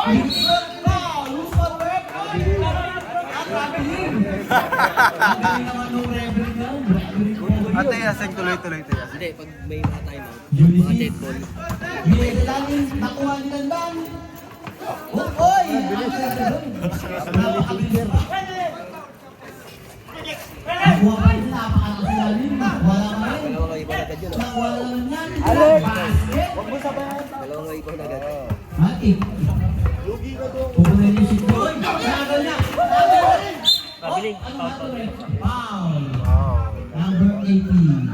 Ate, aseng tuloy-tuloy ito. Hindi, pag may mga timeout, mga dead ball. Nakuha nila lang. Oy! Nakuha pa rin, napakakasilalim. Wala ka rin. Dalawang iba agad yun. Nakuha lang yan. Basket. Dalawang iba agad. Mati. Pupunin niyo si Joy. Nagal na. Nagal na rin. Pabiling. Foul. Number 18.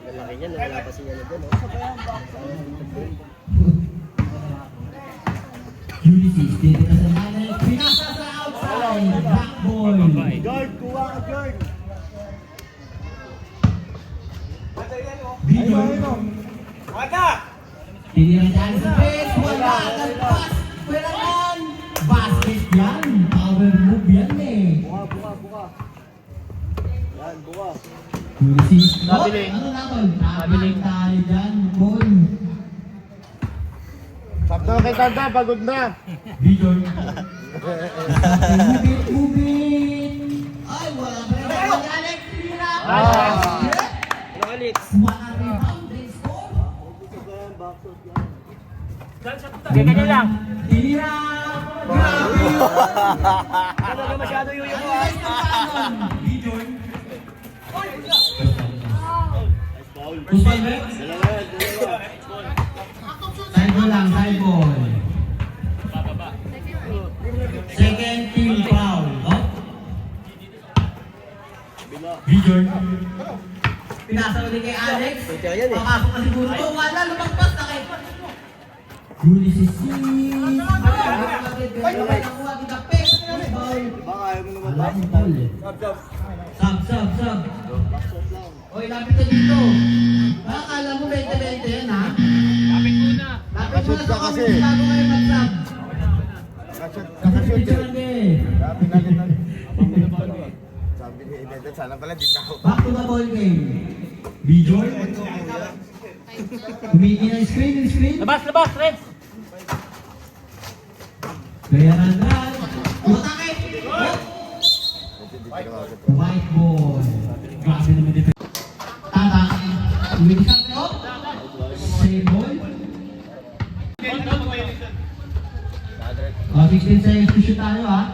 Lalaki niya, nalalapasin niya na dyan. Ulysses, dito na sa manay. Pinasa sa outside. Back ball. Guard, kuha ka guard. Video. Tinira dyan sa face. Wala. Nagpas. Perangan. Basket yan. Power move yan eh. Buka. Yan, buka. Ulysses. Pabiling. Ano na tol? Pabiling tayo dyan. Ball. Sakto na kay Tanda, pagod na. Video. Move it. Ay, wala pa rin. Wala Alex. Tinira. Basket. Ano, Alex? Wala rebound. They score. Ganyan lang. Tinira. Grabe yun. Talaga masyado yung Ano guys na paano? Bijoy. Kusal ba? Side ball lang, side ball. Second team foul. Oh. Bijoy. Pinasa ulit kay Alex. Pwede yan eh. Papasok na siguro. Oh, wala. Lumagpas na kay Ulysses. Nakuha kita pek. Foul. Diba kaya mo naman Alam mo tol eh. Sub. Oy, lapit ka dito. Akala mo 20-20 yan ha? Lapit muna sa kasi. comment bago kayo mag-sub. Kasi Nakashoot picture eh. lang eh. Sabi na rin nun. Sabi ni Inedad, sana pala di ako. Back to the ball game. Bijoy. Humigi ng screen. Labas, Reds. Kaya nandran. Umatake. White ball. Grabe naman dito. Tata. Humigi ka kayo. Save ball. 16 seconds to shoot tayo ha.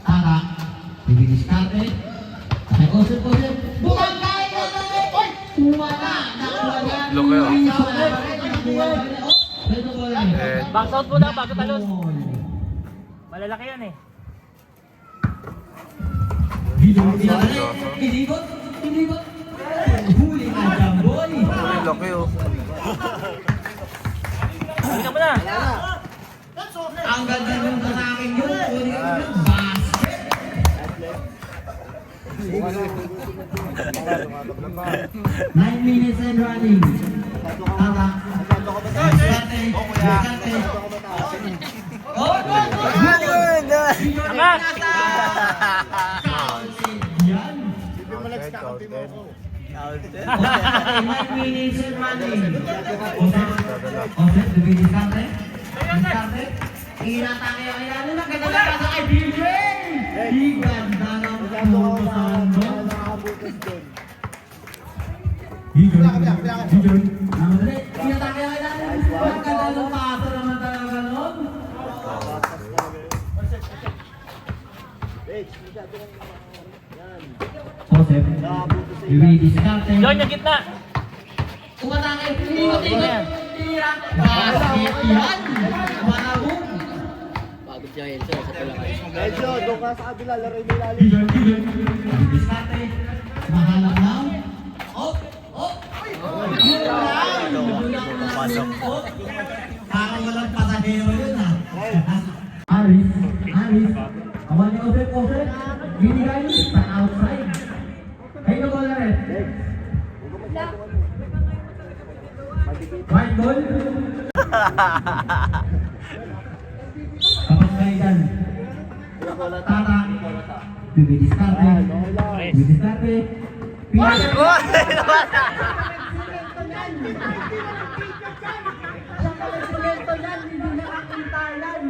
Tata. Bibidiscarte. Okay, Osip. Bumangkay na na rin! Oy! Wala! Nakuha yan! Look kayo. Nakuha yan! Oh! Pwede ko lang eh. Box out muna bago talos. Malalaki yan eh. Iligot! Huli ka dyan, boy! Ay, laki oh. Huli ka muna. Ang ganda ng tanakin yun! Huli ka dyan! Basket! 9 minutes and running. Tama. Oh, good! Angat! Yan. Hindi mo nagkakampi mo ako. 9 minutes and running. Offset, dumidiscarte. Discarte. Inatake ang ilan. Maganda na pa sa kay DJ! Ganda ng pumasan mo. Nakabutas doon. DJ. Ang dali. Inatake ang ilan. Maganda ng paso naman talaga nun. Offset. Dumidiscarte. Doon yung gitna. Umatake. Ingot. Tira. Basket yan. Malabog. Pagod niya yun, sir. Sa tulakay. Medyo, doon ka sa kabila, laro yung ilalim. Diskarte. Mahalap lang. Oh! Yun lang. Pasok. Parang walang pasahero yun ha. Aris. Awan niya offset. Binigay sa outside. Ay, no ball na rin. White ball. Kapag kayo dyan. Tata. Bibidiscarte. Bibidiscarte. Sa pala-simento yan, hindi nakakintalan.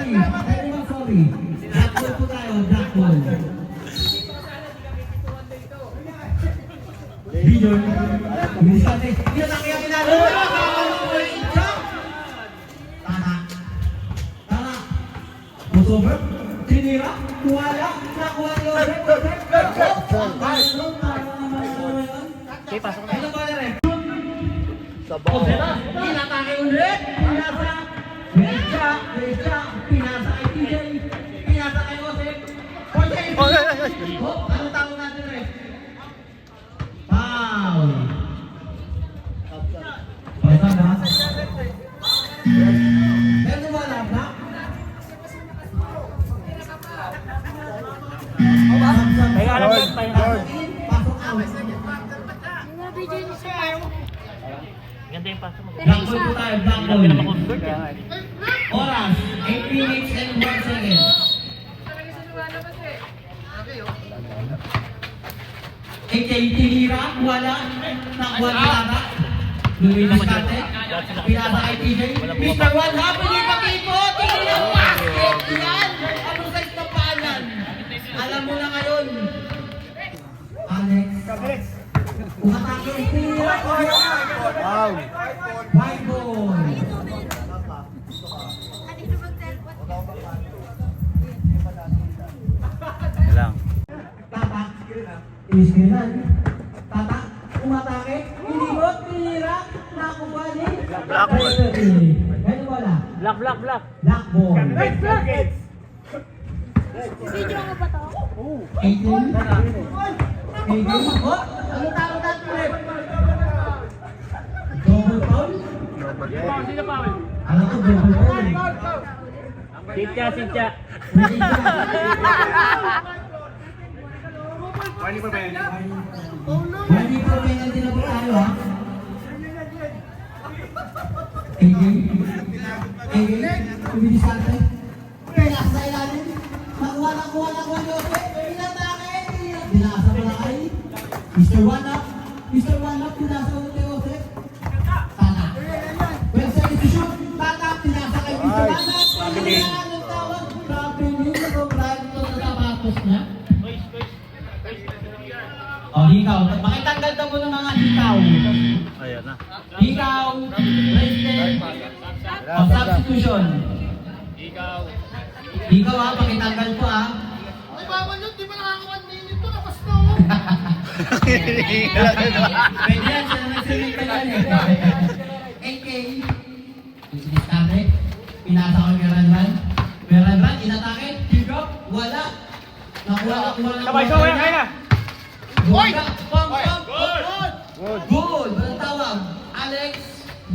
sorry. Black ball po tayo, black ball. Bidon. Binisante. Pinatake ang pinalo. Tama. Tama. Crossover. Tinira. Kuwala. Nakuha ni Joseph. Okay, pasok na. Ano ba na rin? Joseph. Pinatake ulit. Pinasa. Derecha. Pinasa kay TJ. Pinasa kay Joseph. Joseph. Ano tawag natin rin? Foul. Pasang na. Pero wala na. Pahinga lang yan, pahinga lang. Pasok out. Ganda yung pasok mo. Black ball po tayo, black Hindi ball. na makakonvert yan. Oras, 8 minutes and 1 second. Tinira, wala. Nakuha ni Lara. Luminis natin. Pinasa kay TJ. Mr. One, happy ni Pakipo. Tinira, basket yan. Ano size na paanan? Alam mo na ngayon. Alex. Umatake. Tinira. Wow. White ball. Lang. Tatak. Iskrinan. Tatak. Umatake. Inigot. Tinira. Nakuha ni. Black ball. Ganun wala. Black, black, black. Black ball. Video mo ba to? 18. 18. Oh, ano tawag natin ulit? Double foul? Sino pa? Alam ko, double foul. Sitya, sitya. Pwede pa penalty na po tayo, ha? Umilis natin. Pinasa ilalim. Nakuha Joseph. Pinatake. Pinasa mo na kay Mr. One Up. Mr. One Up, pinasa mo kay Joseph. Tana. Well, sa shoot. Tana, pinasa kay Mr. One Up. Anong tawag? Traveling. Brian to sa sapatos niya. Oh, hikaw. Makitanggal daw mo ng mga hikaw. Ayan na. Hikaw. Rested. Oh, substitution. Hikaw ha, pakitanggal ko ha. Ay, bawal yun. Di ba nakaka 1 minute to? Labas na Pwede yan, siya nagsimik ka yan eh. AK. Diskarte. Pinasa ko yung Ranran. Ranran, inatake. Hikaw. Wala. Nakuha. Sabay, sabay, kaya na. Goal! Goal! Walang tawag. Alex.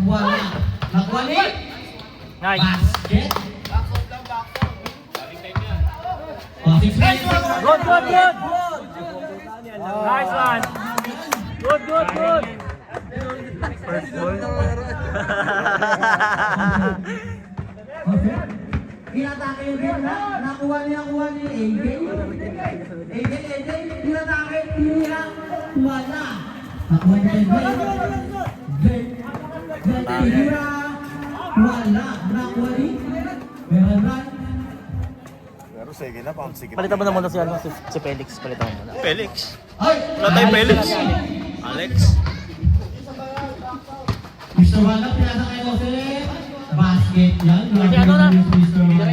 Wala. Nakuha ni. Nice. Basket. Oh, 6 minutes. Good, good, good. Nice one. Good, good, good. First ball. Okay. Inatake yung game na. Nakuha ni AJ. AJ. Inatake. Tinira. Wala. Nakuha ni AJ. Tinira. Wala. Nakuha ni. Meron ba? Pero sige na, pang sige. Palitan mo na muna si Felix. Palitan mo muna. Felix. Ay! Wala tayong Felix. Alex. Mr. Wanda, pinasa kay Jose. Basket yan. Kasi ano na? Mr. Wanda.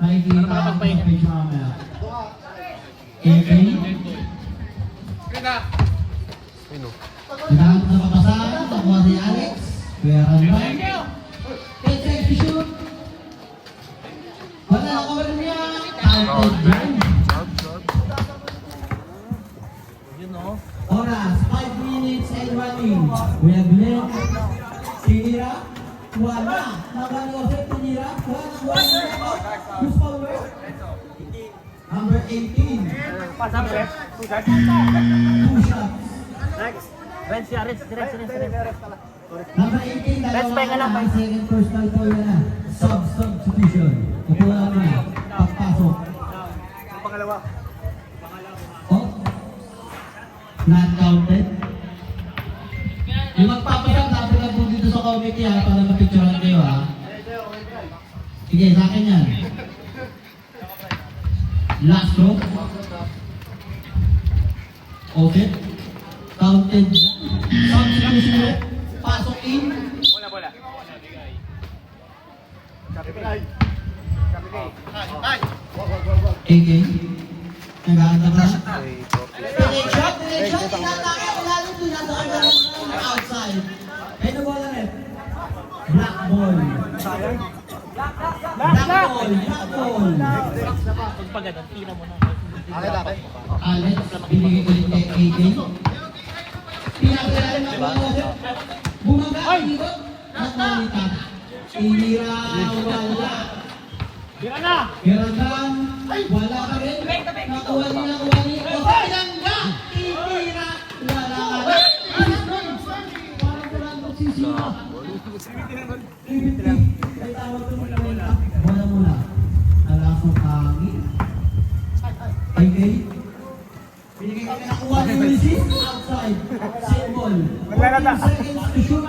Nakikita ako sa page mamaya. AK. Kailangan na papasahan. Nakuha si Alex. Meron ba? Take shoot. Wala na ko niya. Talented yan. Oras, 5 minutes and running. We have led. Tinira. Wala. Nakuha ni Jose. Tinira. Wala. Who's power? Number 18. Pass up, Rex. 2 shots. Next. Renz, yeah, Renz. Number 18, Let's pahinga lang. by second personal foul na. Substitution. Upo lang na. Pagpasok. Pangalawa. Oh. Not counted. Yung magpapasok, dapat na po dito sa committee ha, para mapicturean kayo ha. Sige, sa akin yan. Last throw. Okay. Counted. Substitution. Pasok in. AK. Nag-aanda ka? Direction, direction. Tinatake ang ilalim. Tinatake ang outside. Kaya na bola rin. Black ball. Black ball. Black ball. Pag ganun, tira mo na. Alex, binigay ulit kay AK. Pinakailan ng bola. Bumaga dito. Nakalita. Inira, wala. Tira na! Geragan, wala ka rin. Nakuha niya. Pinangga, inira, wala ka rin. Parang kurang magsisino. Bola mula. Alasong hangin. Okay. Binigay kami nakuha ni Ulysses outside. Symbol. 14 seconds to shoot.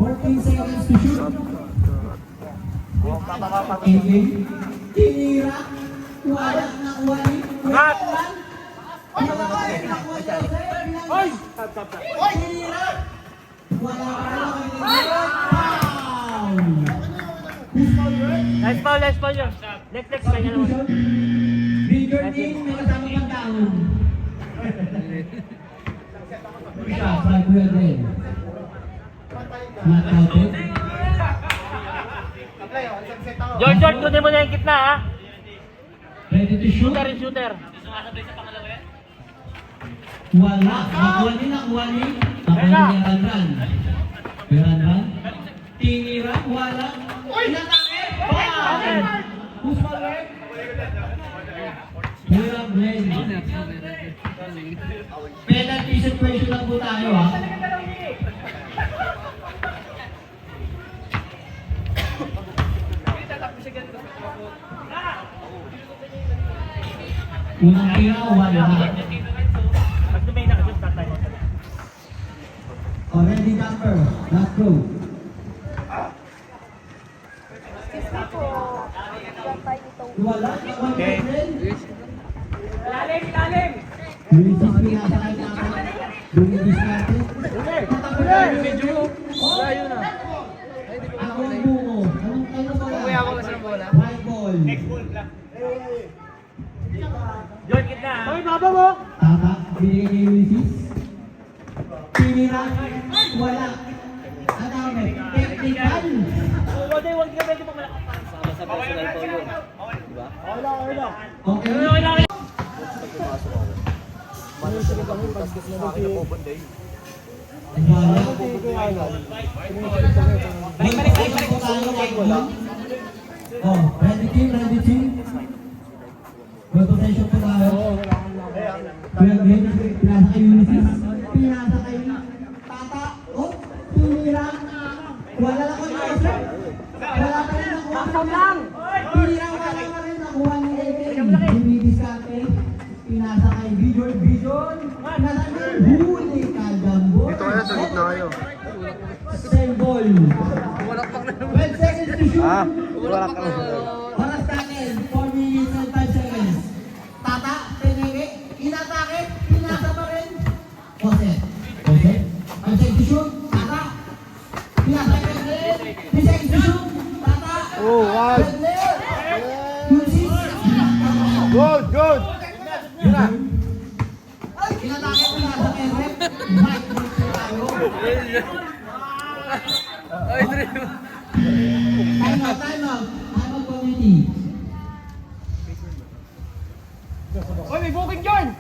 14 seconds to shoot. Okay. Tinira. Wala nakuha ni Cut! Hoy! Tinira. Wala ka Nice foul yun. Next, kanya naman. Bigger name, may kasama pang taon. Siya, try ko yan din. Not counted. George, kunin mo na yung gitna ha. Ready to shoot? Shooter. Wala. Nakuha ni. Nakuha ni Meranran. Meranran. Tinira. Wala. Inatake. Bang! Who's following? Meranran. Penalty situation lang po tayo ha. Unang tira, wala. Pag may nakashoot, tatay mo. Already number. Last go. Wala. Okay. Lalim! Lumisis pinasakay natin. Lumisis natin. Layo na. Ako ang bungo. Anong bola? White ball. George, gitna ha. Hoy, baba mo! Tama. Binigay kay Lumisis. Tinira. Wala. Ano kami? Technical. Huwag ka pwede pa malaki. Sama sa personal foul yun. Diba? Okay. Okay. Wala. Balik po tayo. Oh, ready team. Rotation po tayo. Kuya Glenn, pinasa kay Ulysses. Pinasa kay Tata. Oh, tinira. Wala lang ko yung wala pa rin nakuha. Tinira, wala pa rin nakuha ni AK. Bumibisate. Pinasa kay Vision. Pinasa kay Huli Kadambo. Dito kaya sa gitna kayo. Same ball. 12 seconds to shoot. Oras natin, 4 minutes and 5 seconds. Tata, tiniri, inatake, pinasa pa rin. Jose. 5 seconds to shoot. Tata. Pinasa pa rin. 3 seconds to shoot. Tata. Oh, wow. Ulysses. Good. Inatake, pinasa pa rin. Mike, tayo. Time out. Committee. Hoy, may booking John!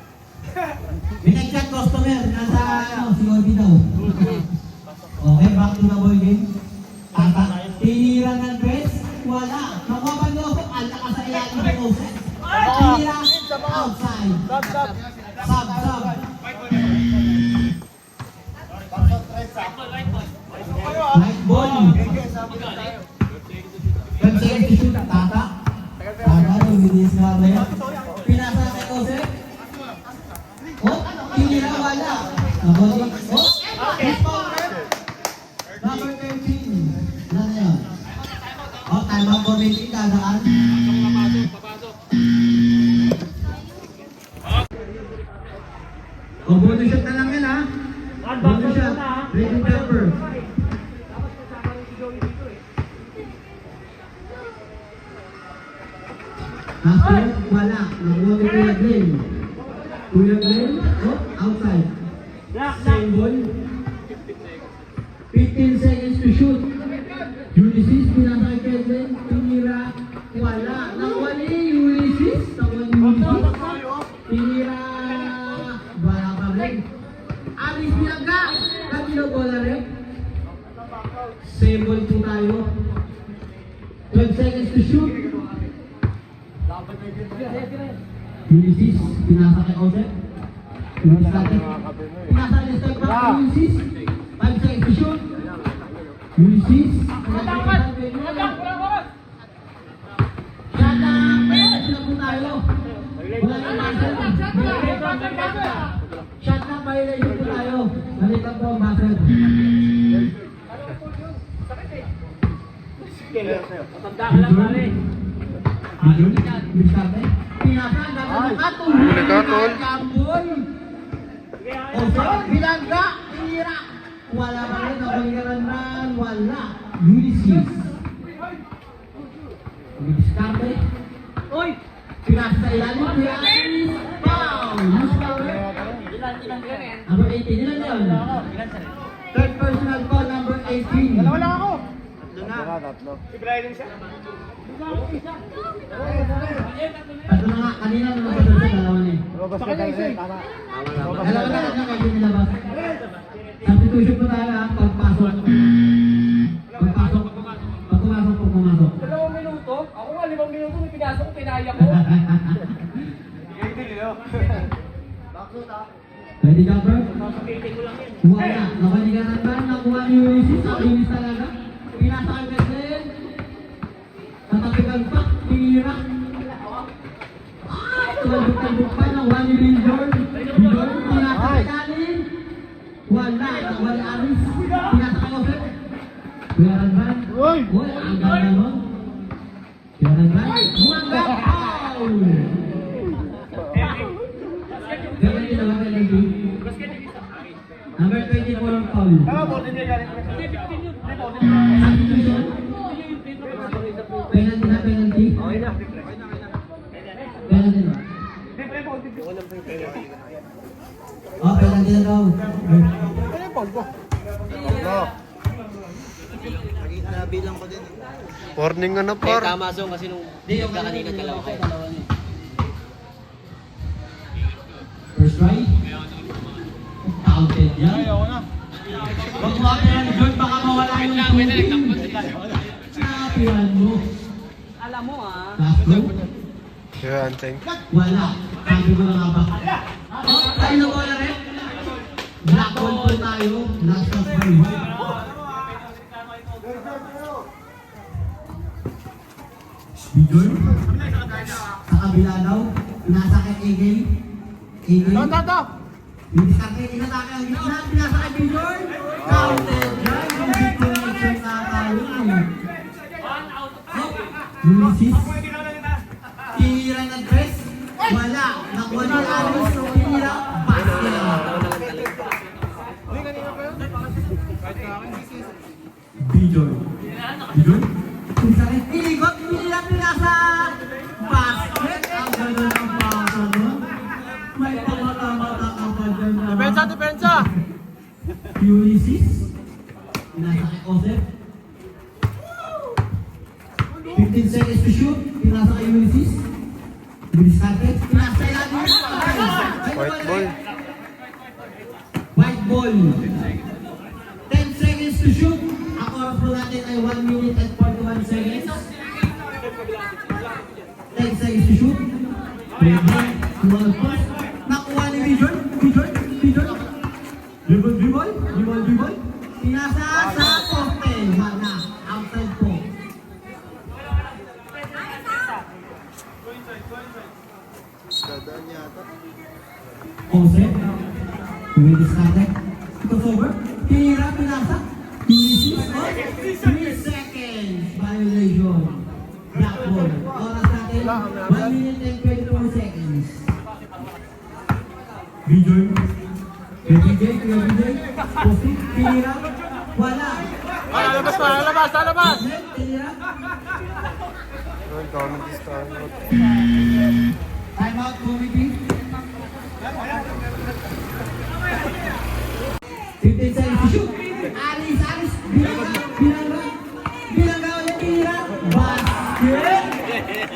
Pinag-chat customer, nasa si Orbi daw. Okay, back to the ball game. Tata, tinira ng dress, wala. Nakuha pa nyo ako, alta ka sa iyakin ng offset. Tinira, outside. Sub. Right ball. 12 seconds to shoot, Tata. Tata, luminis na rin. Pinasa kay Jose. Oh, tinira, wala. Oh, number 13. Ano yan? Kevin dadaan. O, bonus shot na lang yan ha. Bonus shot. Ready pepper. After, wala. Nakuha ni Kuya Glenn. Kuya Glenn, oh, outside. Same ball. 15 seconds to shoot. Ulysses, pinasa kay Glenn. Pinira, wala. Nawali Ulysses. Nawali Ulysses. Pinira, wala pa rin. Aris Bianca, kanino bola rin? Same ball po tayo. 12 seconds to shoot. Ulysses, pinasa kay Ozek. Ulysses natin. Pinasa kay step back, Ulysses. 5 seconds to shoot. Ulysses. Shut up! Sila po tayo. Wala na master. Shut up, violation po tayo. Balikan po ang master. Matanda ka lang, pare. Ayun, Bisarte. Pinasa, dapat nakatol. Nakatol. Kambol. Ozek, Bilangga, Pinira. Wala pa rin, nabalikan ran, wala. Ulysses. Bisarte. Uy! Pinasa sa ilalim, Ulysses. Foul! Use foul. Number 18, ilan yun? Third personal call, number 18. Wala ako. Tatlo na nga, kanina nung nasa sa dalawa na eh. Sa kanya isa eh. Dalawa na lang kayo nilabas. Substitution po tayo ha, pagpasok. Pagpasok. Pag pumasok. 2 minuto? Ako nga 5 minuto, may pinasok ko, pinaya ko. Ready jumper? Sasakitin ko lang yan. Wala. Nakaligaran ba? Nakuha ni Ulysses. Ang linis talaga. Pinasa ang Glenn. Tatapigan pa. Pinira. Talbuk pa. Nakuha ni Lindor. Lindor. Pinasa kay Kanin. Wala. Nakuha ni Aris. Pinasa kay Ozek. Kuyaran ba? Uy! Ang ganda nun. Kuyaran ba? Buwangga. Foul! Ganyan din naman kay Lindor. Number 24 ang foul. Substitution. Penalty na, penalty. Penalty na. Oh, penalty na daw. Nabilang ko din. Warning nga na, Eh, par. tama zone kasi nung kanina dalawa kayo. First try. Counted yan. Huwag mo ako yan, John, baka mawala yung shooting. Napihan mo. Alam mo ah. Last throw. Yan, thank. Wala. Sabi ko na nga ba? Oh, tayo na bola rin. Black ball po tayo. Last of 5. Bidon. Sa kabila daw. Nasa kay Egay. Egay. Hindi sa akin, inatake ang gitna. Pinasa kay Bidon. Counted. Yan yung big connection na tayo. Ulysses. Tinira ng dress. Wala. Nakuha ni Aris. Tinira. Basket. Bidon. Bidon. Pinasa kay Iligot. Pinasa. Basket. Ang ganda ng pasa nun. May pamata-mata ka pa dyan. Depensa! Ulysses. Pinasa kay Ozek. 15 seconds to shoot. Pinasa kay Ulysses. Bisarte. Pinasa kay Lagos. White ball. White ball. 10 seconds to shoot. Ang oras po natin ay 1 minute and 41 seconds. 10 seconds to shoot. Ready. Dual pass. Nakuha ni Bidon. Bidon. Dribble. Pinasa sa poste. Wala. Outside po. Dadaan yata. Jose. Bisarte. Crossover. Tira. Pinasa. Ulysses. 3 seconds. Violation. 1 minute and 24 seconds. Bijoy. KBJ. Posting. Tinira. Wala. Lalabas pa, lalabas! Tinira. Time out, Kobe. 15 seconds to shoot. Alis. Bilang ulit, tinira. Basket.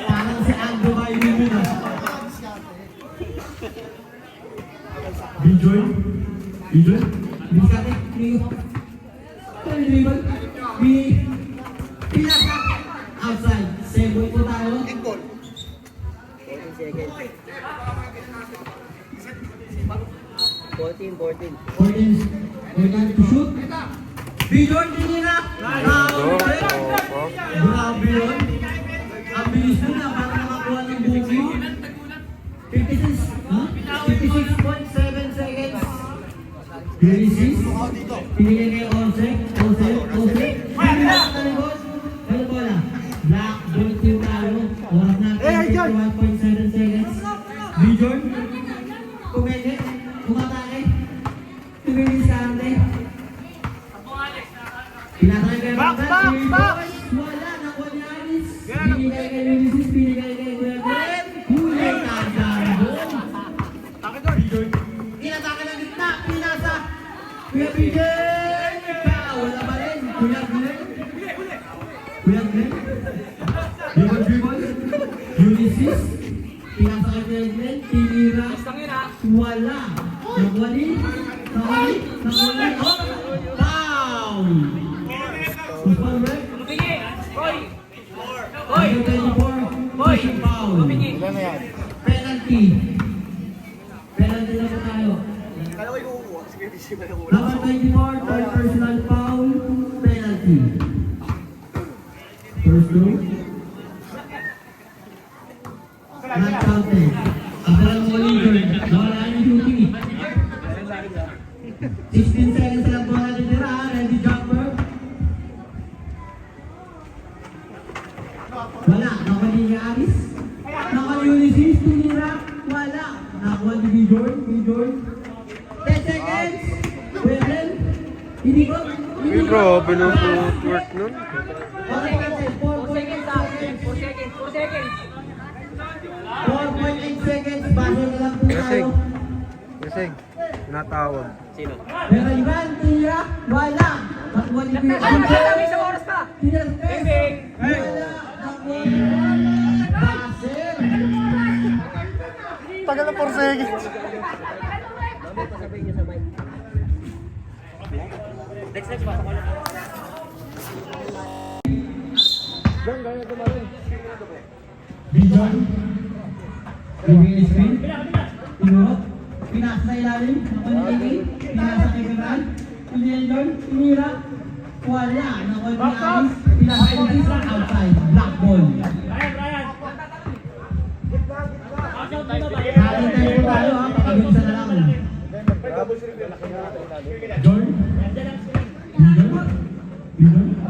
Parang si Aldo kayo yun na. Bijoy. Bisate. Dribble. Pinasa. Outside. Seboy po tayo. 14. 14 to shoot. Bijoy, tinira. Grabe yun. Ang bilis mo na, parang nakakuha ng buki. 56.7 seconds. Releases. Pinigay kay Onsek. Pinigay sa talikod. Ano ba na? Black, gold team tayo. Oras natin, 51.7 seconds. Bijoy. Kumatake. Tumili sa ante. Pinatay kayo mga guys. Wala, nakuha ni Aris. Pinigay kay Ulysses, pinigay kay Kuya Glenn. Huli ka dyan doon. Inatake ng gitna, pinasa. Kuya Bigay. Wala ba rin? Kuya Glenn. Dribble. Ulysses. Pinasa kay Kuya Glenn. Tinira. Wala. Nakuha ni. Foul. Foul break. Hoy! 24. Foul. Penalty. Penalty na po tayo. Number 24, third personal foul. Penalty. First throw. Not counted. Ang mo leader. Wala yung duty. 16 seconds lang po natin tira. Ready jumper. Wala. Nakuha ni Aris. Nakuha ni Ulysses. Tinira. Wala. Nakuha ni Bijoy. 10 seconds. Pwede. Hindi ko. Grabe na footwork nun. 4.8 seconds. Baso na lang po tayo. Kasing, natawag. Sino? Pero Ivan, tira. Wala. Nakuha ni Bijoy. Sa oras pa! Wala. Nakuha ni Basel. Tagal na 4 seconds. Pasabay niyo sa mic. Next, pasok ko na. Bijoy. Revenge screen. Pinurot. Pinas na ilalim. Pinasa kay Bernal. Pinendoy. Pinira. Wala. Nakuha ni Aris. Pinasa kay Bernal. Outside. Black ball. Natin tayo tayo ha. Pakabinsa na lang. Jordan.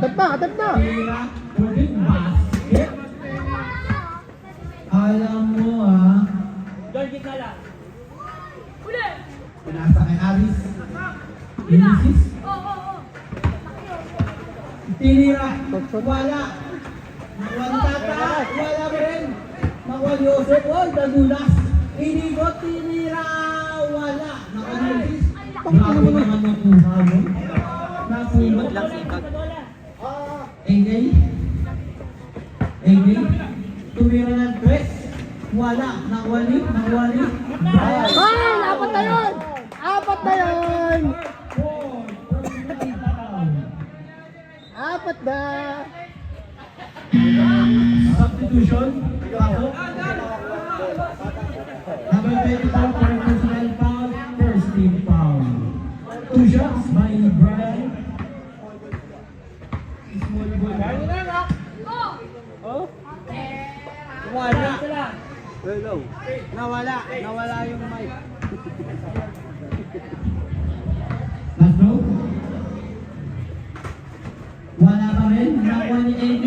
Atap na! Pinira. Ulit. Basket. Alam mo ha. Pinasa kay Aris. Ulysses. Tinira. Wala. Nakuha ni Tata. Wala ba rin? Nakuha ni Joseph. Oh, nagulas. Inigot. Tinira. Wala. Nakuha ni Ulysses. Grabe naman nakuha mo. Nakulot. Engay. Tumira ng press. Wala. Nakuha ni. Brian. Apat na yun! Apat na! Substitution. Pasok. Number 24 for personal foul. First team foul. 2 shots by Brian. Small ball. Wala. Nawala yung mic. Last row. Wala pa rin. Nakuha ni AJ.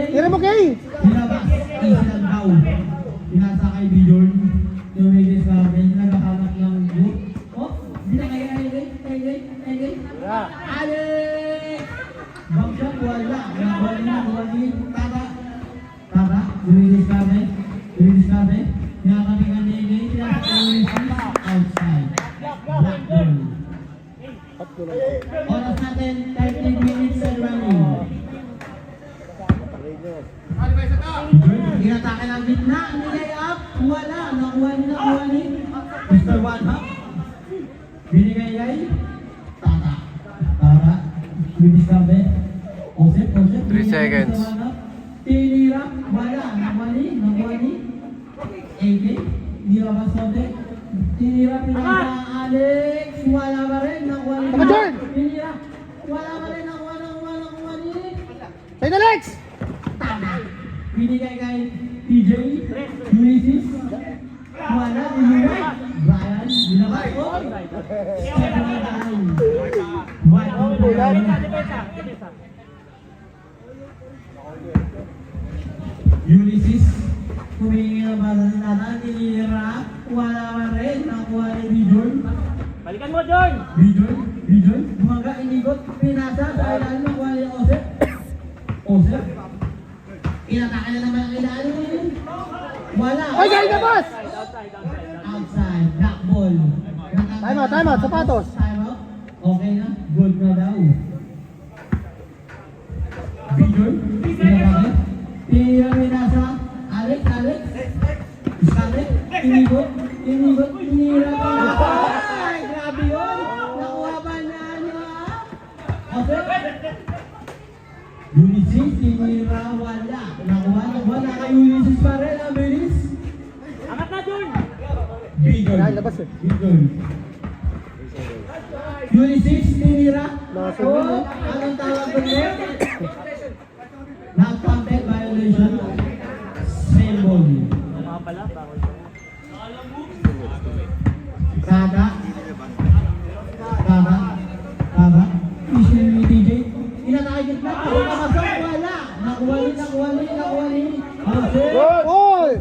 Tira mo, Kay! Nilabas. Easy lang daw. kay Bjorn. Tumigil sa akin, naghahanap ng boot. Oh, di na kaya Engay. Alex! Bagsak, wala. Nawali. Tara. Tumigil sa akin. Pinakatingan ni Engay. Outside. Black ball. Oras natin, 30 minutes and running. Inatake ng gitna, nilay up, wala, nakuha ni Mr. One Up. Binigay, Tara, Ludisabe, Osep, 3 seconds. Tinira, wala, nakuha ni AK, nilabas sote, tinira, pinasa, Alex, wala pa rin, nakuha ni tinira, wala pa rin, nakuha ni Say the legs! binigay kay TJ, Ulysses, wala, binigay, Brian, binabas ko, Stephen Adaan, Ulysses, humingi ng bala ni Tata, tinira, wala pa rin, nakuha ni Bjorn, Balikan mo, John! Bjorn, bumaga, inigot, pinasa, sa ilalim, nakuha ni Osep, inatake na naman ang ilalim mo yun. Wala. Ay, galing na, boss! Outside, black ball. Time out, sapatos. Time out. Okay na, good na daw. Bjorn, pinatake. Pinasa, Alex. Sabi, inigot, tinira. Ay, grabe yun. Nakuha ba na Okay. Ulysses, tinira, wala. Nakuha kay Ulysses pa rin, ang bilis. Angat na, John! Bigol. Ulysses, tinira. Oh, anong tawag ko niya? Non-contact violation. Symbol. Mga pala, bawal. Kada. Issue ni DJ. Inatake gitna. Nakasok, wala. Nakuha ni. Goal!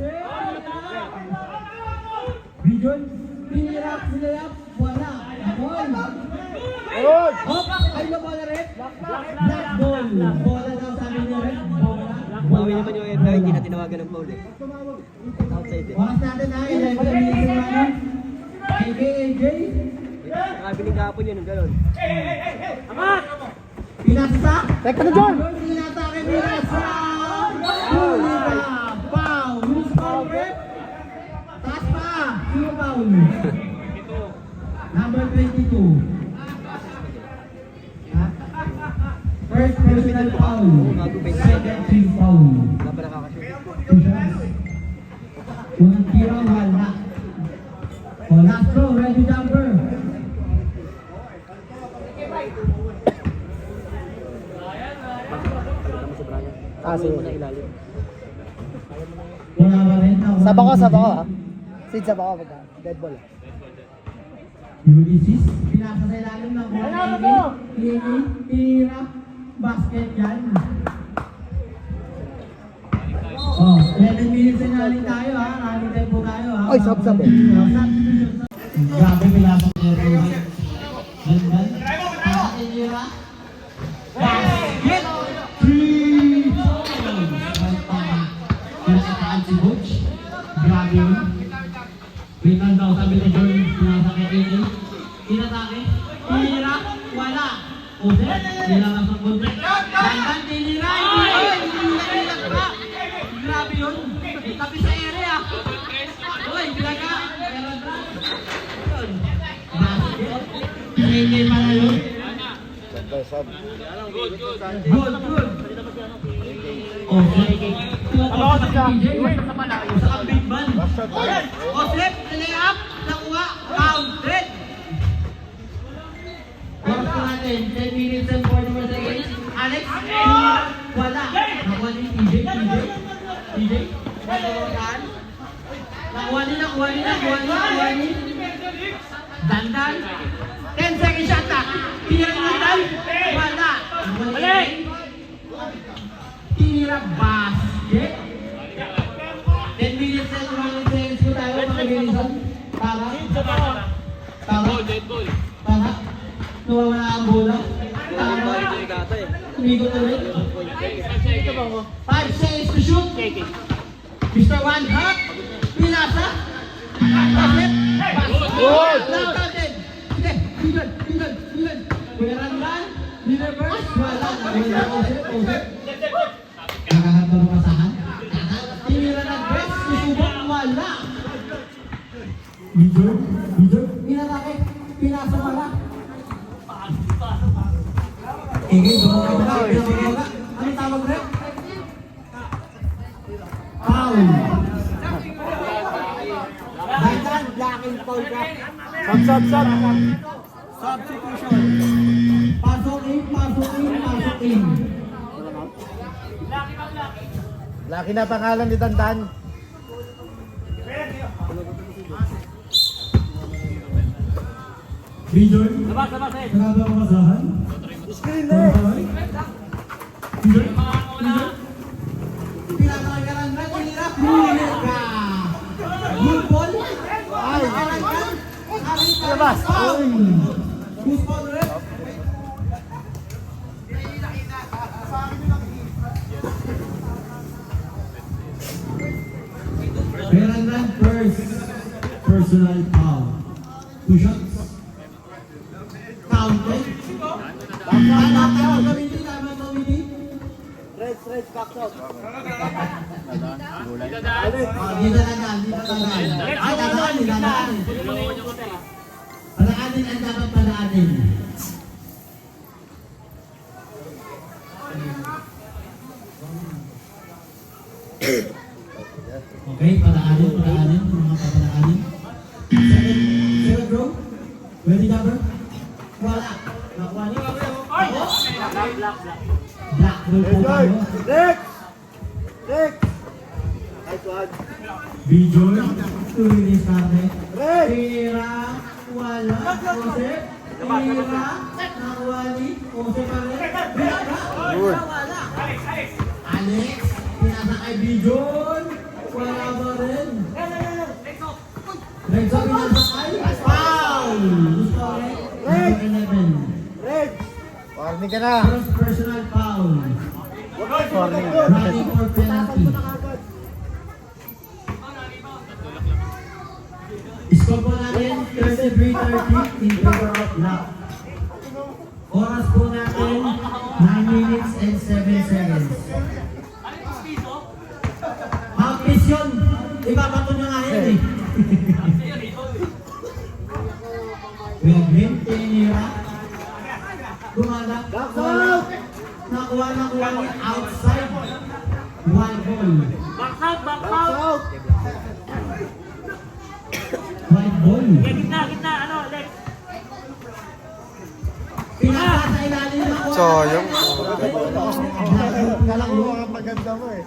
Bjorn, pinirap, wala. Ball. Good! Ay, na bola red. Black ball. Bola daw sabi niya red. Bola. Bawi naman yung FI, hindi na tinawagan ng foul eh. Outside eh. Oras natin na, 11 minutes running. AJ. Nakabiling kahapon yun, yung gano'n. Angat! Pinasa. Teka na, John! Pinatake, pinasa. Foul. Who's foul, red? Taas pa. Sino foul? Number 22. First personal foul. Second team foul. Wala pa nakakashoot. Unang tira, wala. Last throw, ready jumper. Sige. Wala pa rin. Saba ko ha. Sid, saba ko. Dead ball. Ulysses, pinasa sa ilalim ng bola. Tira, basket yan. Oh, 11 minutes na naling tayo ha. Naling tayo po tayo ha. Ay, sab-sab eh. Grabe, pinasa ko yung Ganda. Tira. Basket. 3 points. Pinakitaan si Butch. Grabe yun. Pitan daw sabi ni Jordan, pinasa kay AJ. Tinatake. Tinira. Wala. Ose. Nilakas ng konti. Dandan, tinira. Hindi pa. Grabe yun. Tapi sa area. Uy, bilaga. Basket. AJ pala yun. Good. Okay. Tumakot sa AJ. Sa big man. Oslep, lay up, nakuha, counted. Oras ko natin, 10 minutes and 41 seconds. Alex, wala. Nakuha ni TJ. Nakuha ni. Dandan. 10 seconds shot na. Pinag-ulan, wala. Balik! Tira basket. 10 minutes and 1 seconds nawawala ang bola. Tama. Umigot ulit. 5 seconds to shoot. Mr. One Hop. Pinasa. Pasip. Good. Sige. Tingnan. Kuyaran man. Reverse. Wala. Osip. Kakahat ng pasahan. Tinira ng best. Susubok. Wala. Major. Pinatake. Pinasa wala. Ingin. Boga. Ano tawag rin? Foul. Dahil blocking foul ka. Substitution. Pasok in. Laki na pangalan ni Dandan. Major. Labas, eh. Nagagawa ang masahan. Screen eh. Pinatanggalan na, tinira, huli ka! Good ball! Labas. Who's ball red? Berandan first. Personal foul. 2 shots. Counted. Tama gawin. Red, back out. Palaanin ang dapat palaanin. Okay, palaanin, mga papalaanin. Second row. Ready ka, bro? Wala. Nakuha niyo. Black row po tayo. Next. Nice one. Bijoy, tulinis natin. Red. Tira, wala. Joseph. Tira, nawali. Joseph pa rin. Tira, wala. Alex, pinasa kay Bijoy. Wala ba rin? Renzo, pinasa kay. Foul! Gusto rin. Red. 11. Red. Warning ka na. First personal foul. Running for penalty. Score po natin 33-30 in favor of Lock. Oras po natin 9 minutes and 7 seconds. Mag-miss yun. Ibabato nyo nga yun eh. Wilhelm Tenera. Gumala. Nakuha niya outside. One ball. Back out. White ball. Gitna, Lex. Pinasa sa ilalim ng wall. Sayang. Kala ko mga paganda mo eh.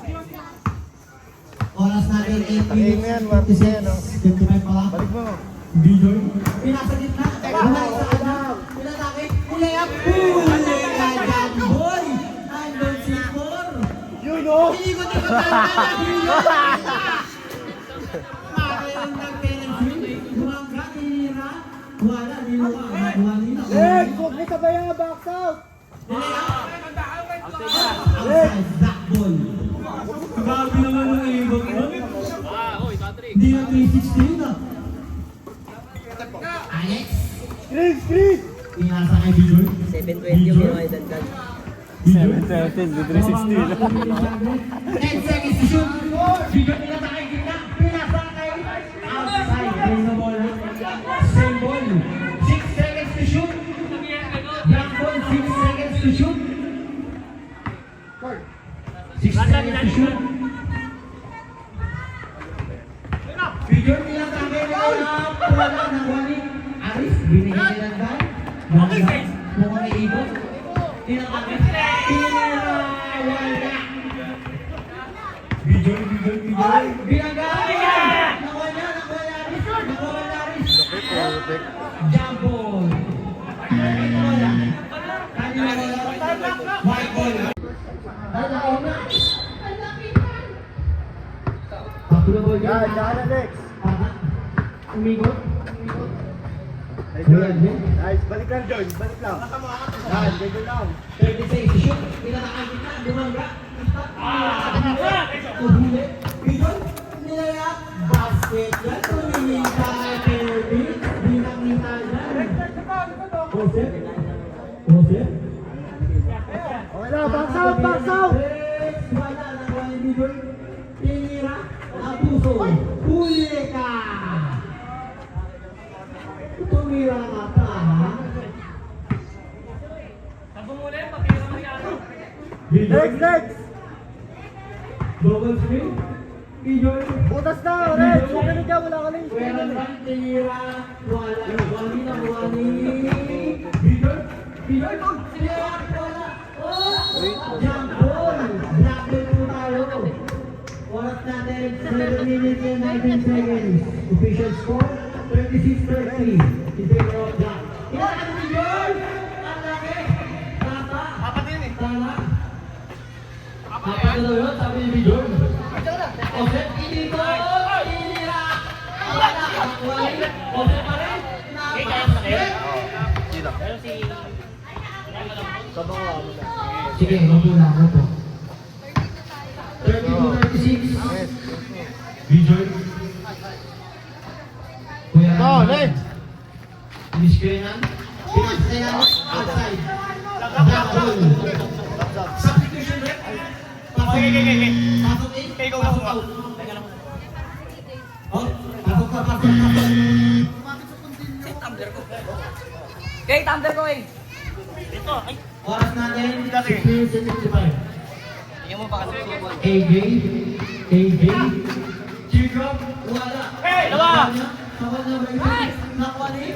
Oras natin 8 Takin mo yan, Martin, yan, oh. 55 pa lang. Balik mo. Bijoy. Pinasa gitna. Pinasa sa kanya. Pinatake. Pulayap. Kagad boy. Andon si Cor. Yun oh. Iikot ka tayo. Mayroon ng penalty. Bumangga, tinira. Wala, niluwa. Nakuha nila. Next. Huwag mo sabayan. Box out. Outside, black ball. Grabe naman ang ibang mo. Hindi na 316 na. Alex. Screen. Pinasa kay Bijoy. 720 yung mga Dandan. 7-13, 316. 10 seconds to shoot. Bijoy pinasa kay gitna. Pinasa kay outside. There's the ball. Same ball. 6 seconds to shoot. Black ball, 6 seconds to shoot. 6 seconds to shoot. Bijoy pinasa kay wala nang wali. Aris, binigyan nilang dahil. Mukhang may ibon. Tinatake. Tinira. Wala. Bijoy. Binagay. Nakuha niya. Nakuha Aris. Jump ball. Wala. Kanya wala. White ball. Nakuha na. Tatlo ball. Yan, next. Umigot. Kuya Jay. Nice, balik lang John, balik lang. Yan, ganyan lang. 36 shoot. Pinakakagin na. Bumangga. Tuhuli. Bidon. Nilayap. Basket. Yan. Tumimita kay Kirby. Binakita yan. Joseph. Joseph. Okay na, box out, box out! Wala na wala ni Bidon. Tinira. Ang puso. Huli ka. Tumira ka pa, ha? Next! Double screen. Bidon. Butas na, Red! Huwag ka na dyan, wala ka na yung Pwera screen. lang tira. Wala. Wali na wali. Bidon. Bidon. Tira. Wala. Oh! Jump ball. Black ball po tayo. Oras natin, 7 minutes and 19 seconds. Official score, 36-30. In favor of Black. Ilan ang Bidon? Ang laki. Tama. Tama. Apat na yun, sabi ni Bidon. Offset, dito. Tinira. Wala. Wali. Offset pa rin. Napasket. Sino? Sige, magpula mo po. 32-36. Bijoy. Kuya Go, Ramon. next! Iniskrinan. Pinagsayan. Outside. Black ball. Substitution rep. Pasok. Pasok in. Pasok out. Oh, pasok ka, pasok. Okay, tumbler ko eh. Oras natin, 6 minutes and 55. Tingnan mo pa kasi. AJ, AJ, Jacob, wala. Hey, dalawa! Tawag na ba yun? Nakuha ni?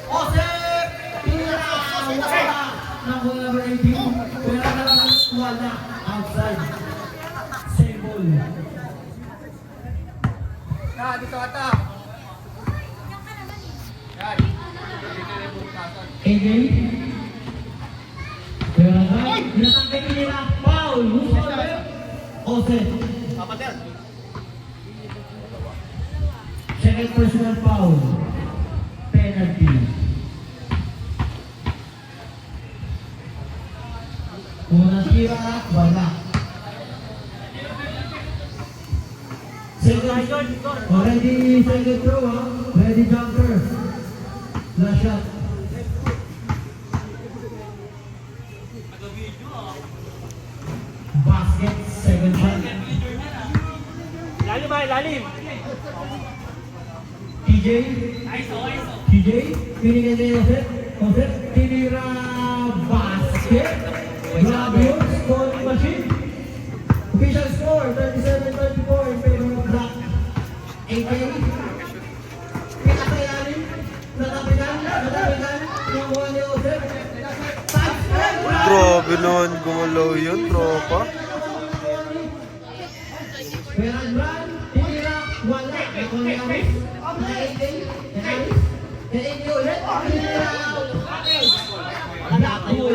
Joseph! Tira! Wala! Nakuha na ba yun? Wala na lang, wala. Outside. Same ball. Dito ata. AJ? Wala na. Pinatangkay nila. Foul! Who's on there? Joseph. Second personal foul. Penalty. Unang tira, wala. Second, already second throw, ha? Ready jumper. Last shot. Basket, second shot. Lalim ba? Lalim. TJ, TJ, pinigyan niya yung set. Set, tinira basket. Grab yun, scoring machine. Official score, 37-34 in favor of Black. AK, pinakayanin, natapitan, yung buwan ni Joseph. Grabe naman gumalaw yun, tropa. Meron Brad, tinira, wala. Ito ni Aris, na AK, Aris, AK ulit, tinira. Black ball.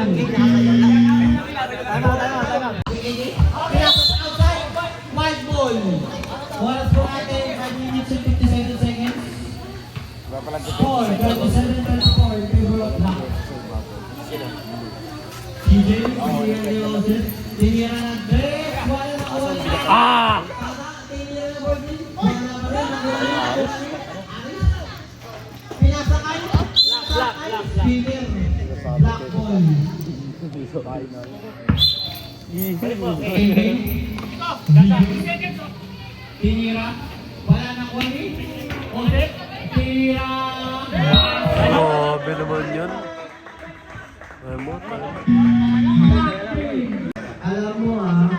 Pinasok outside, white ball. Oras po natin, 5 minutes and 57 seconds. Score, 27-24 in favor of Black. TJ, tinira ni Joseph, tinira ng Drake, wala na wala. Ah! Tinira ng Borgi, wala pa rin, wala. Pinasakay, Peter, Black ball. Tinira, wala na kwani. Joseph, tinira. Grabe naman yun. Remote. Alam mo ah.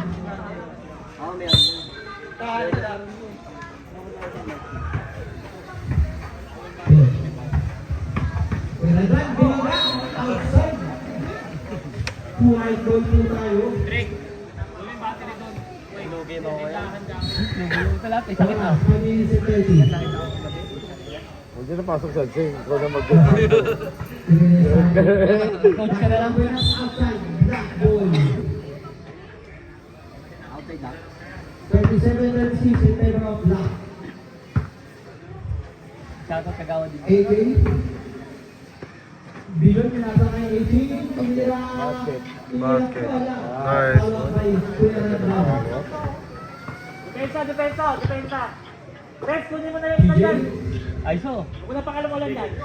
Pinagan, binagan, outside. White ball po tayo. Tama, 5 minutes and 30. Huwag na pasok sa sing. Ikaw na mag- Coach ka na lang. Outside, black ball. 37-36 in favor of black. Kaso kagawa din. AK. Bilon pinasa kay AK. Tinira. Basket. Wala. Nice. Wala kay Kuya Randall. Depensa. Rex, kunin mo na yung isa dyan. Ay, so. Huwag mo na pakalamulan yan.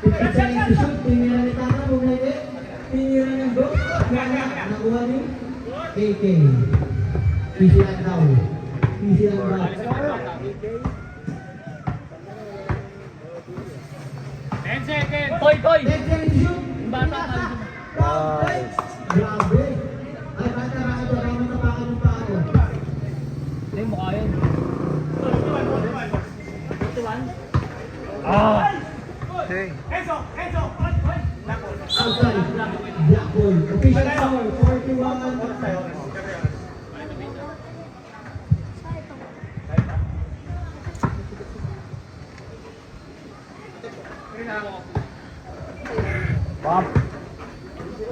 Pinasa yung shoot. Tinira ni Tata. Bumili. Tinira ng go. Nakuha ni AK. Easy lang daw. Easy lang daw. 10 seconds. Koy. Next time shoot. Bata ka. Nice. Grabe. Ay, bata ka ito. Kaya matapakan yung paa ko. Hindi, mukha yun. Ah! Outside. Black ball. Official score. 41. Pop.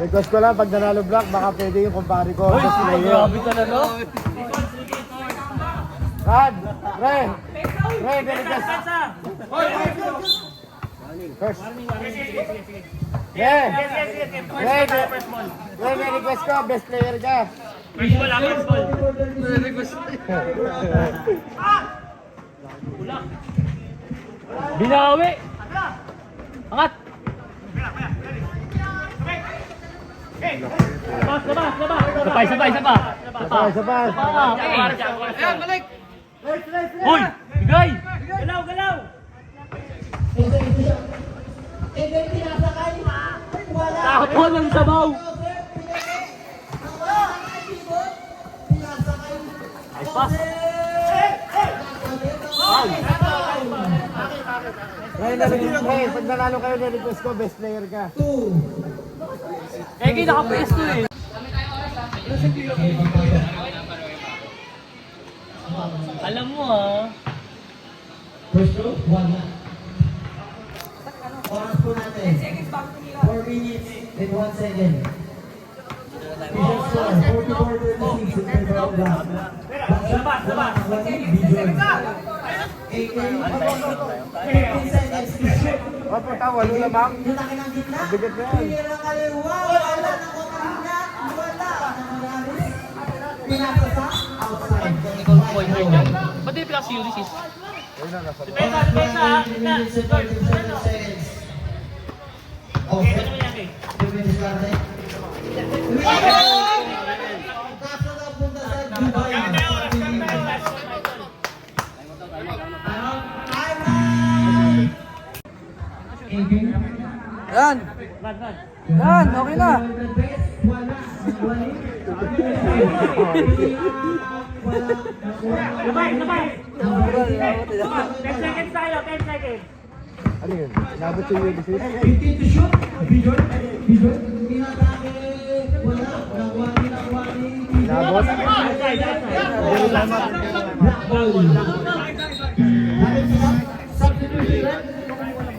Request ko lang, pag nanalo block, baka pwede yung kumpare ko. Best player. Grabe talaga. Rad! Re! Request! First. Yeah! Request ko, best player ka. First ball. Binawi! Angat! Labas! Isa pa! Sabay. Ayan, balik! Uy! Bigay! Galaw! Eh, then pinasakay. Wala. Takot mo ng sabaw! Pinasakay. Ay, pass! Re, pag nanalo kayo, request ko, best player ka. 2. Kaya naka-presto eh! Alam mo ah! First row, 1. Oras po natin. 4 minutes and 1 second. Official score, 44-36 in favor of Black. Labas! Bijon. AK. 15 seconds to shoot. O, puta, walo lamang. Yung laki ng gitna. Bigat na yan. Pinira kaliwa. Wala na ko kanina. Wala. Nangyari. Pinasa sa outside. Ba't di pinaka si Ulysses? Ayun na, nasa Oras po natin, 3 minutes and 37 seconds. Okay. 2 minutes natin. Kaso na punta sa Dubai. Yan! Yan, okay na. Labay! 10 seconds tayo, 10 seconds! Ano yun? Nabot sa Ulysses? 15 to shoot. Bijon. Pinatake. Wala. Nakuha ni. Nabot? Black ball. Substitution.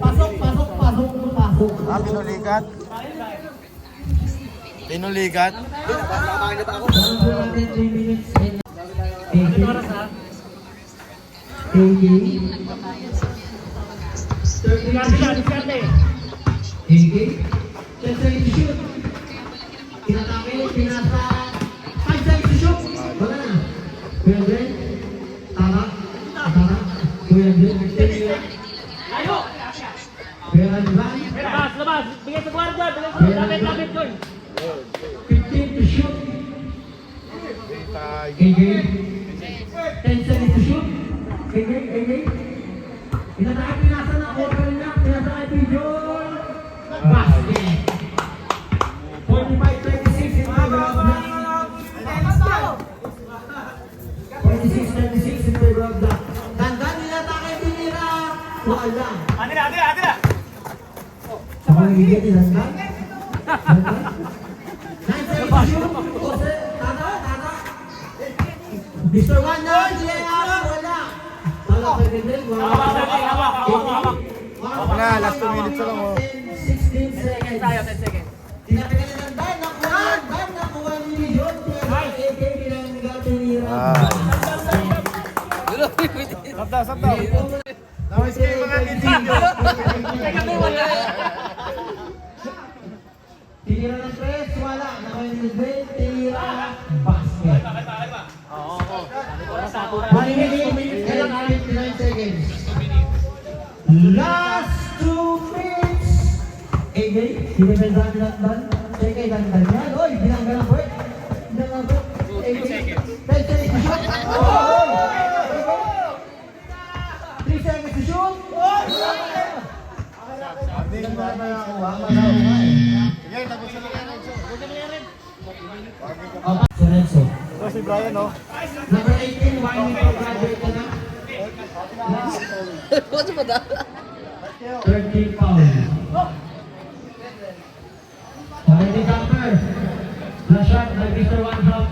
Pasok. Ah, pinulikat? Pinulikat? Oras po natin 3 minutes and 18. Oras ha? 30. AK. 10 seconds to shoot. Pinatake, pinasa. 5 seconds to shoot. Wala na. Kuya Andres. Tara. Kuya Andres. Ayo! Kuya Andres. Labas! Bigay sa guardia! Lapit doon! 15 to shoot. Tayo. AK. 10 seconds to shoot. AK. Pinatake, pinasa na. Open na. Pinasa kay Pijon. Basket. 45-36 in favor of Black. 46-36 in favor of Black. Tanda nila tayo binira. Wala. Atira! Sa pangigit ni Tanda. 9 seconds to shoot. Ose, Tata. Mr. One na. Wala. Tala kay Bindel. Wala. Ako na, last 2 minutes na lang oh. 16 seconds. 10 seconds. Tinapin na ng ban, nakuha ni Bijon. AK pinanggal tinira. Ah. Stop daw. Tapos kayo mga nitinyo. Tinira ng press, wala. Nakainibig, tinira, basket. Kailangan 59 seconds. Last 2 minutes. AJ, sinepensa natin ang dan. Check ay dan yan. Oy, binangga na po eh. Binangga na po. AJ, 10 seconds to shoot. Oh! 3 seconds to shoot. Hindi ba na ako? Sige, tapos na lang. Lorenzo. Ito si Brian, no? Number 18, 1 minute graduate ka na. 13 foul. Already counter. Last shot by Mr. One Drop.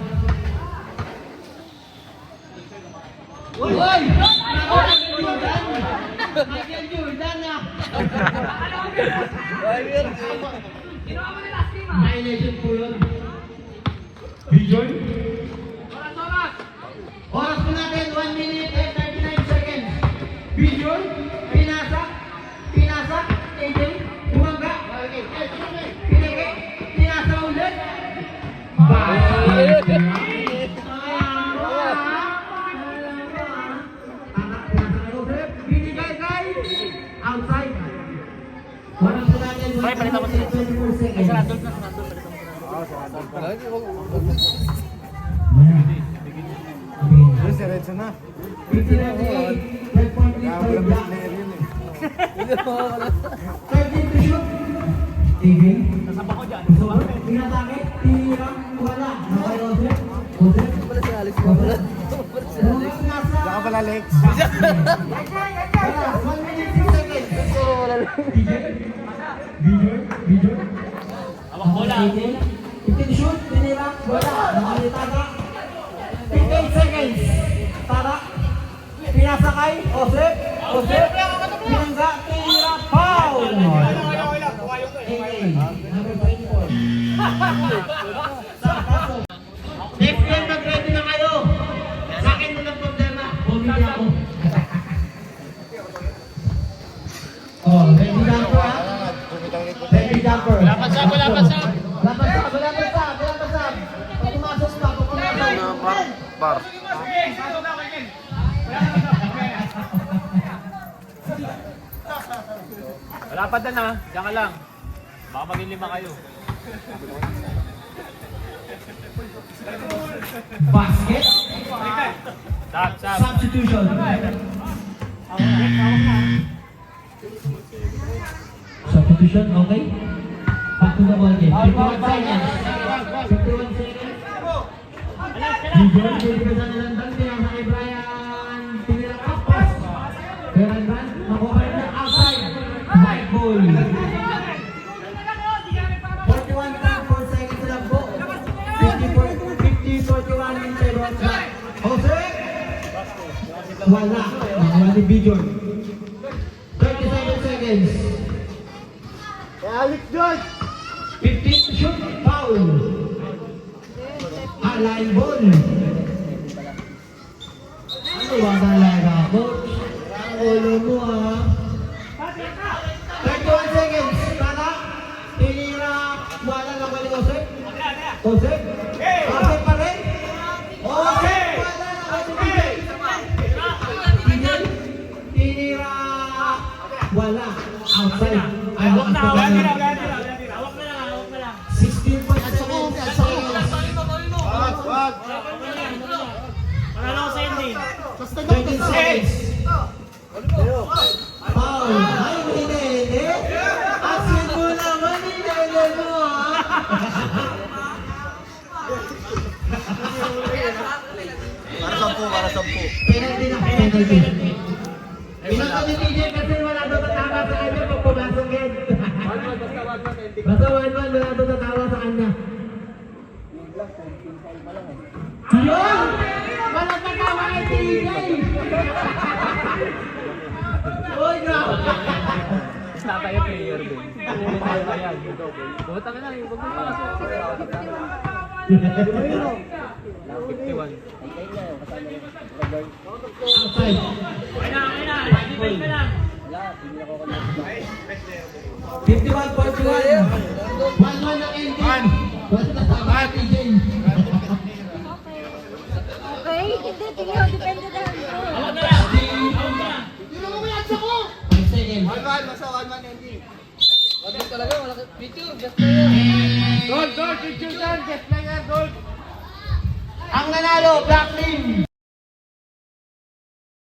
Uy! Michael Jordan na! Violation po yun. Bijoy? Oras po natin, 1 minute and 39 seconds. Bijoy, pinasak, AJ, bumangga, pinake, pinasa ulit. Basket. Binigay kay outside. Oras po natin, 1 minute and 24 seconds. Yes, diretso na. 59 Kaya wala may player yun eh. 13 to shoot. Tigil. Pinatake. Tira. Wala. Nakayose. Jose. Jose. Saka pala, Lex. Wala. 1 minute 6 seconds. Video. Wala. 15 shoot. Tinira. Wala. Nakalitaka. 15 seconds. Tara. Pinasakay. Jose. Pinangga. Tira. Foul. Number 24. Next game, mag-ready na kayo. Sa akin mo ng problema. Bumili ako. Oh, ready jumper ha? Ready jumper. Wala pa sab. Pag pumasok ka, Bar. Wala pa din ha. Diyan ka lang. Baka maging 5 kayo. basket. Stop. Substitution. Substitution, okay? Back to the ball game. 51 seconds. 51 seconds. Dijon, bibigyan na lang dan. Pinasa kay Brian. Tinira kapas. Brian, makuha na outside. White ball. 41 seconds lang po. 50-41 in favor of Black. Jose! Wala. Wala ni Bijon. 37 seconds. Alex George! 15 to shoot. Foul. Line ball. Ano ba talaga, coach? Ang ulo mo ha. 31 seconds. Tara. Tinira. Wala lang kay Jose. Jose. Jose pa rin. Jose. Wala lang kay Jose. Tinira. Wala. Outside. Hawak na lang. 16 points at seconds. Wag! Panalo ko sa hindi. 13 seconds. Foul. Ay, hindi. Asin mo naman, hindi mo ha. Para 10. Penalty na, penalty. Pinaka ni TJ kasi wala doon tatawa sa kanya pag pumasok yan. Basta 1-1, wala doon tatawa sa kanya. Yun! Wala tatawa kay TJ! Uy, grabe! Tatay yung player din. Hindi tayo kaya. Butang na lang. Huwag mo pasok. 51. Outside. Kaya na. defense ka lang. 51-41. 1-1 ang ending. Wala na tama si TJ. Okay, hindi, tingnan, depende na lang. Awag na lang. Awag na lang. Yun ang umayat ako! 5 seconds. Gold, gold, picture dyan, get player, gold. Ang nanalo, Black Team.